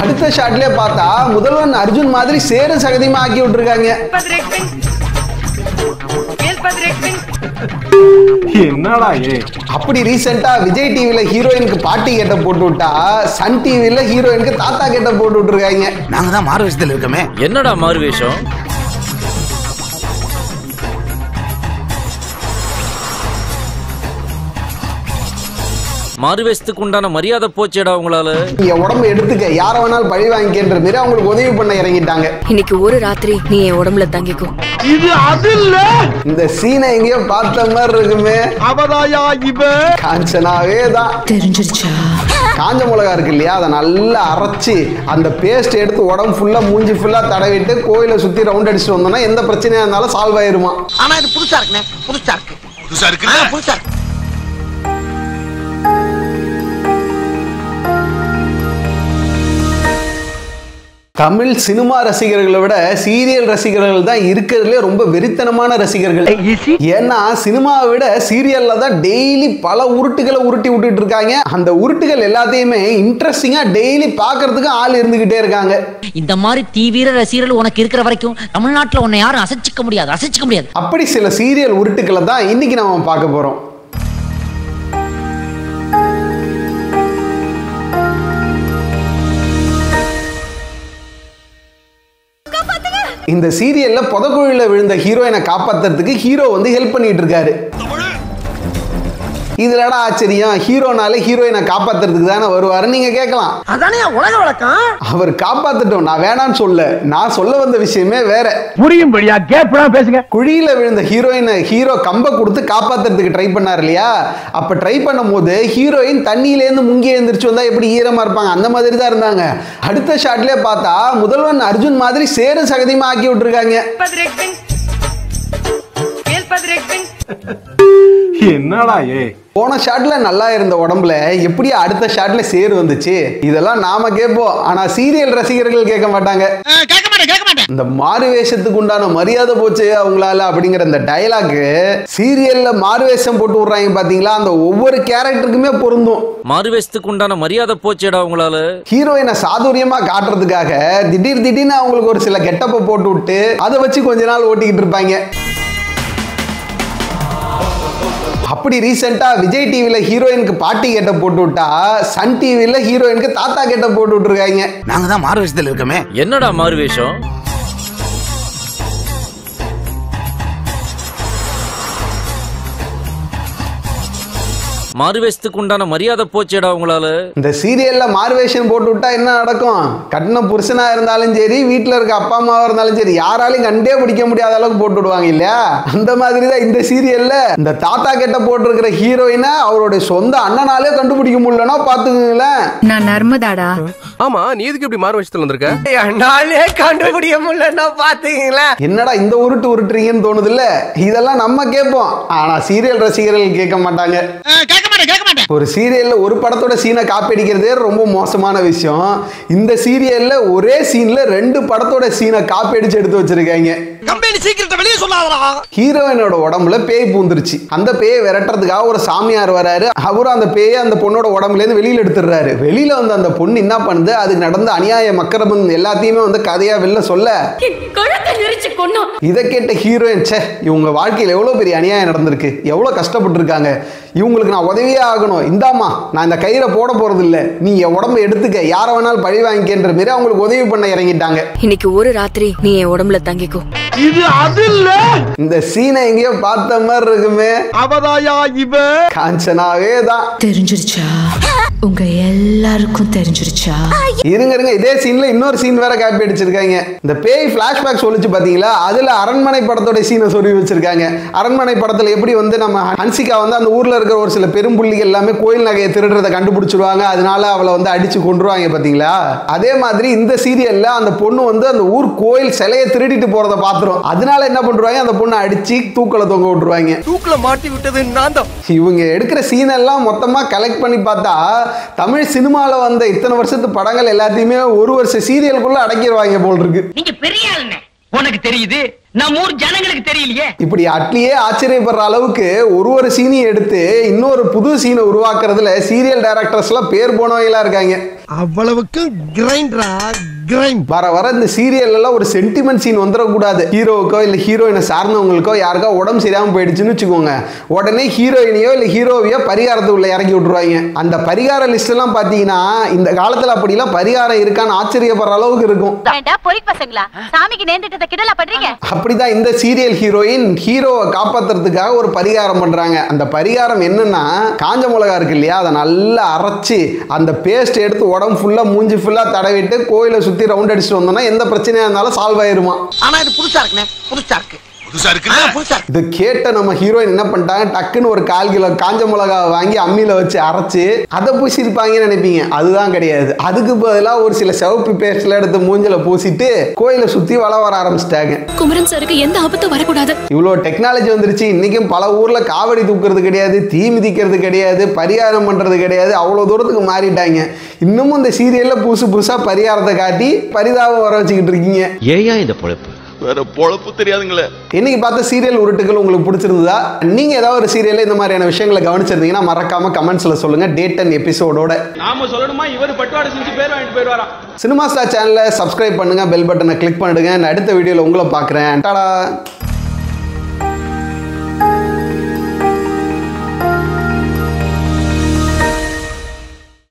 அடுத்த ஷாட்லயே பார்த்தா முதல்வன் அர்ஜுன் மாதிரி சேர சகதியமா ஆக்கி விட்டுருக்காங்க. என்னடா அப்படி ரீசெண்டா விஜய் டிவில ஹீரோயினுக்கு பாட்டி கெட்ட போட்டு விட்டா சன் டிவில ஹீரோயினுக்கு தாத்தா கெட்ட போட்டு விட்டுருக்காங்க. நாங்க தான் மாறு வேஷத்துல இருக்கோமே. என்னடா மாறு வேஷம்? மாறுவேஷத்துக்கு உண்டான மரியாதை போச்சேடா உங்களால. என் உடம்பு எடுத்துக்க, யார வேணாலும் பழி வாங்கிக்கின்ற மாதிரி அவங்களுக்கு உதவி பண்ண இறங்கிட்டாங்க. இன்னைக்கு ஒரு ராத்திரி நீ என் உடம்புல தங்கிக்கோ. இது அது இல்ல. இந்த சீனை எங்கேயோ பார்த்த மாதிரி இருக்குமே. அவதாயா இவ காஞ்சனாவே தான். தெரிஞ்சிருச்சா? காஞ்ச மிளகா இருக்கு இல்லையா, அதை நல்லா அரைச்சி அந்த பேஸ்ட் எடுத்து உடம்பு ஃபுல்லா மூஞ்சி ஃபுல்லா தடவிட்டு கோயிலை சுத்தி ரவுண்ட் அடிச்சுட்டு வந்தோம்னா எந்த பிரச்சனையா இருந்தாலும் சால்வ் ஆயிருமா. ஆனா இது புதுசா இருக்குனே. புதுசா இருக்கு. தமிழ் சினிமா ரசிகர்களை விட சீரியல் ரசிகர்கள் தான் இருக்கிறதுலே ரொம்ப வெறித்தனமான ரசிகர்கள். ஏன்னா சினிமாவை விட சீரியல்ல தான் டெய்லி பல உருட்டுகளை உருட்டி விட்டுட்டு இருக்காங்க. அந்த உருட்டுகள் எல்லாத்தையுமே இன்ட்ரெஸ்டிங்கா டெய்லி பாக்குறதுக்கு ஆள் இருந்துகிட்டே இருக்காங்க. இந்த மாதிரி தீவிர ரசிகர்கள் உனக்கு இருக்கிற வரைக்கும் தமிழ்நாட்டில் உன்னை யாரும் அசைச்சிக்க முடியாது. அப்படி சில சீரியல் உருட்டுகளை தான் இன்னைக்கு நாம பார்க்க போறோம். இந்த சீரியல்ல புதக்குழியில விழுந்த ஹீரோயினை காப்பாத்துறதுக்கு ஹீரோ வந்து ஹெல்ப் பண்ணிட்டு இருக்காரு. இதுலடா ஆச்சரியம், ஹீரோனால ஹீரோயினை காப்பாத்துறதுக்கு தானே வருவாரு நீங்க கேட்கலாம். அதானே உலக வழக்கம். அவர் காப்பாத்துட்டோம், நான் வேணான்னு சொல்ல, நான் சொல்ல வந்த விஷயமே வேற. புரியும்படியா கேப்டா பேசுங்க. குழியில விழுந்த ஹீரோயினை ஹீரோ கம்ப கொடுத்து காப்பாத்துறதுக்கு ட்ரை பண்ணார் இல்லையா, அப்ப ட்ரை பண்ணும் போது ஹீரோயின் தண்ணியில இருந்து முங்கி எழுந்திரிச்சு வந்தா எப்படி ஈரமா இருப்பாங்க அந்த மாதிரி தான் இருந்தாங்க. அடுத்த ஷாட்லயே பார்த்தா முதல்வன் அர்ஜுன் மாதிரி சேர சகதியமா ஆக்கி விட்டுருக்காங்க. என்னடா போன ஷாட்ல நல்லா இருந்த உடம்புல எப்படி அடுத்த ஷாட்ல சேர் வந்துச்சு? இதெல்லாம் நாம கேட்போம், ஆனா சீரியல் ரசிகர்கள் கேட்க மாட்டாங்க. இந்த மாறு வேஷத்துக்கு உண்டான மரியாதை போச்சு அவங்களால அப்படிங்கிற இந்த டயலாக் சீரியல்ல மாறு வேஷம் போட்டு விடுறாங்க பாத்தீங்களா, அந்த ஒவ்வொரு கேரக்டருக்குமே பொருந்தும். மாறு வேஷத்துக்கு உண்டான மரியாதை போச்சேடா உங்களால. ஹீரோயினை சாதுரியமா காட்டுறதுக்காக திடீர்னு அவங்களுக்கு ஒரு சில கெட்டப்ப போட்டு விட்டு அதை வச்சு கொஞ்ச நாள் ஓட்டிக்கிட்டு இருப்பாங்க. அப்படி ரீசெண்டா விஜய் டிவில ஹீரோயினுக்கு பாட்டி கெட்ட போட்டு விட்டா சன் டிவில ஹீரோயினுக்கு தாத்தா கெட்ட போட்டு விட்டுருக்காங்க. நாங்க தான் மாறு வேஷத்துல இருக்கோமே. என்னடா மாறு வேஷம்? மாறுவேஷத்துக்கு உண்டான மரியாதை போச்சேடா உங்களால. இந்த சீரியல்ல மாறுவேஷம் போட்டு விட்டா என்ன நடக்கும்? கட்டின புருஷனா இருந்தாலும் சரி, வீட்டுல இருக்க அப்பா அம்மாவா இருந்தாலும் சரி, யாராலையும் கண்டே பிடிக்க முடியாத அளவுக்கு போட்டு விடுவாங்க இல்லையா, அந்த மாதிரி தான் இந்த சீரியல்ல இந்த தாத்தா கெட்ட போட்டிருக்கிற ஹீரோயினை அவருடைய சொந்த அண்ணனாலே கண்டுபிடிக்க முடியலன்னா பாத்துக்கங்களேன். நான் நர்மதாடா. ஆமா, நீ எதுக்கு இப்படி மாறு வேஷத்துல வந்திருக்க? அண்ணாலே கண்டுபிடிக்க முடியலன்னா பாத்துக்கங்களேன். என்னடா இந்த உருட்டு உருட்டுறீங்கன்னு தோணுது இல்ல, இதெல்லாம் நம்ம கேட்போம், ஆனா சீரியல் ரசிகர்கள் கேட்க மாட்டாங்க. ஒரு சீரியல்ல ஒரு படத்தோட சீனை காப்பி அடிக்கிறதே ரொம்ப மோசமான விஷயம். இந்த சீரியல்ல ஒரே சீன்ல 2 படத்தோட சீனை காப்பி அடிச்சு எடுத்து வச்சிருக்காங்க. கம்பெனி சீக்கிரத்தை வெளியே சொல்லாதடா. ஹீரோயினோட உடம்புல பேய் பூந்துருச்சு. அந்த பேயை விரட்டுறதுக்காக ஒரு சாமியார் வராரு. அவரும் அந்த பேயை அந்த பொண்ணோட உடம்புல இருந்து வெளியில எடுத்துடுறாரு. வெளியில வந்து அந்த பொண்ணு என்ன பண்ணுது, அதுக்கு நடந்த அநியாய மக்கரபம் எல்லாத்தையுமே வந்து கதையா வெளில சொல்ல இதை கேட்ட ஹீரோயின், சே இவங்க வாழ்க்கையில் எவ்வளவு பெரிய அநியாயம் நடந்திருக்கு, எவ்வளவு கஷ்டப்பட்டு இருக்காங்க, இவங்களுக்கு நான் உதவியே ஆகணும், இந்தாமா நான் இந்த கயிறை போட போறது இல்ல, நீ என் உடம்பை எடுத்துக்க, யார வேணாலும் பழி வாங்கிக்கின்ற மாதிரி அவங்களுக்கு உதவி பண்ண இறங்கிட்டாங்க. இன்னைக்கு ஒரு ராத்திரி நீ என் உடம்புல தங்கிக்கோ. இது அது இல்ல. இந்த சீனை எங்கேயோ பார்த்த மாதிரி இருக்குமே. அவதாயா இவ காஞ்சனாவே தான். தெரிஞ்சிருச்சா? உங்க எல்லாருக்கும் தெரிஞ்சிருச்சா? இருங்க, இதே சீன்ல இன்னொரு சீன் வேற காப்பி அடிச்சிருக்காங்க. இந்த பேய் பிளாஷ்பேக் சொல்லிச்சு பாத்தீங்களா, அதுல அரண்மனை படத்தோட சீனை சொல்லி வச்சிருக்காங்க. அரண்மனை படத்துல எப்படி வந்து நம்ம ஹன்சிகா வந்து அந்த ஊர்ல இருக்கிற ஒரு சில பெரும்புள்ளிகள் எல்லாமே கோயில் நகையை திருடுறதை கண்டுபிடிச்சிருவாங்க, அதனால அவளை வந்து அடிச்சு கொண்டுருவாங்க பாத்தீங்களா, அதே மாதிரி இந்த சீரியல்ல அந்த பொண்ணு வந்து அந்த ஊர் கோயில் சிலையை திருடிட்டு போறதை பாத்துரும். அதனால என்ன பண்றாங்க, அந்த பொண்ணை அடிச்சு தூக்கல தொங்க விட்டுருவாங்க. தூக்கல மாட்டி விட்டது நான் தான். இவங்க எடுக்கிற சீன் எல்லாம் மொத்தமா கலெக்ட் பண்ணி பார்த்தா தமிழ் சினிமால வந்த இத்தனை வருஷத்து படங்கள் எல்லாத்தையுமே ஒரு வருஷ சீரியலுக்குள்ள அடக்கிடுவாங்க போல் இருக்கு. நீங்க பெரிய ஆளுங்க, உனக்கு தெரியுது, நம்ம ஊர் ஜனங்களுக்கு தெரியலையே. இப்படி அட்லியே ஆச்சரியப்படுற அளவுக்கு ஒரு சீனையும் எடுத்து இன்னொரு புது சீனை உருவாக்குறதுல சீரியல் டைரக்டர்ஸ் எல்லாம் பேர் போனவங்களா இருக்காங்க. அவ்வளவுக்கு கிரைண்டரா கிரைண்ட். வர வர இந்த சீரியல் எல்லாம் ஒரு சென்டிமெண்ட் சீன் வந்துடக்கூடாது. ஹீரோவுக்கோ இல்ல ஹீரோயினை சார்ந்தவங்களுக்கோ யாருக்கோ உடம்பு சரியாம போயிடுச்சுன்னு வச்சுக்கோங்க, உடனே ஹீரோயினையோ இல்ல ஹீரோவையோ பரிகாரத்துக்குள்ள இறக்கி விட்டுருவாங்க. அந்த பரிகார லிஸ்ட் எல்லாம் பாத்தீங்கன்னா இந்த காலத்துல அப்படிலாம் பரிகாரம் இருக்கான்னு ஆச்சரியப்படுற அளவுக்கு இருக்கும். அப்படிதான் இந்த சீரியல் ஹீரோயின் ஹீரோவை காப்பாத்துறதுக்காக ஒரு பரிகாரம் பண்றாங்க. அந்த பரிகாரம் என்னன்னா, காஞ்ச மிளகா இருக்கு இல்லையா, அதை நல்லா அரைச்சு அந்த பேஸ்ட் எடுத்து உடம்பு ஃபுல்லா மூஞ்சி ஃபுல்லா தடவிட்டு கோயிலை சுத்தி ரவுண்ட் அடிச்சுட்டு வந்தோம்னா எந்த பிரச்சனையா இருந்தாலும் சால்வ் ஆயிருமா. ஆனா இது புதுசா இருக்குனே, புதுசா இருக்கு. இது கேட்ட நம்ம ஹீரோயின் என்ன பண்ணிட்டாங்க, டக்குன்னு ஒரு 1/4 கிலோ காஞ்ச மிளகா வாங்கி அம்மியில வச்சு அரைச்சு அதை பூசிருப்பாங்கன்னு நினைப்பீங்க. அதுதான் கிடையாது. அதுக்கு பதிலாக ஒரு சில சிவப்பு பேஸ்ட்ல எடுத்து மூஞ்சில பூசிட்டு கோயிலை சுத்தி வர ஆரம்பிச்சிட்டாங்க. குமரன் சாருக்கு எந்த ஆபத்தும் வரக்கூடாது. இவ்வளோ டெக்னாலஜி வந்துருச்சு. இன்னைக்கும் பல ஊர்ல காவடி தூக்குறது கிடையாது, தீ மிதிக்கிறது கிடையாது, பரிகாரம் பண்றது கிடையாது. அவ்வளோ தூரத்துக்கு மாறிட்டாங்க. இன்னமும் இந்த சீரியல்ல புதுசா பரிகாரத்தை காட்டி பரிதாபம் வர வச்சுக்கிட்டு இருக்கீங்க. ஏயா இந்த பொழப்பு? வேற பொழப்பு தெரியாதுங்களே. இன்னைக்கு பார்த்த சீரியல் உருட்டுகள் உங்களுக்கு பிடிச்சிருந்ததா? நீங்க ஏதாவது ஒரு சீரியல்ல இந்த மாதிரியான விஷயங்களை கவனிச்சிருந்தீங்கன்னா மறக்காம கமெண்ட்ஸ்ல சொல்லுங்க. டேட் அண்ட் எபிசோடோட நாம சொல்லணுமா, இவர் பட்டுவாடை செஞ்சு பேர் வாங்கிட்டு போயிடுவாரா? சினிமா ஸ்டார் சேனலை சப்ஸ்கிரைப் பண்ணுங்க, பெல் பட்டனை கிளிக் பண்ணிடுங்க. நான் அடுத்த வீடியோல உங்களை பார்க்குறேன். டாடா.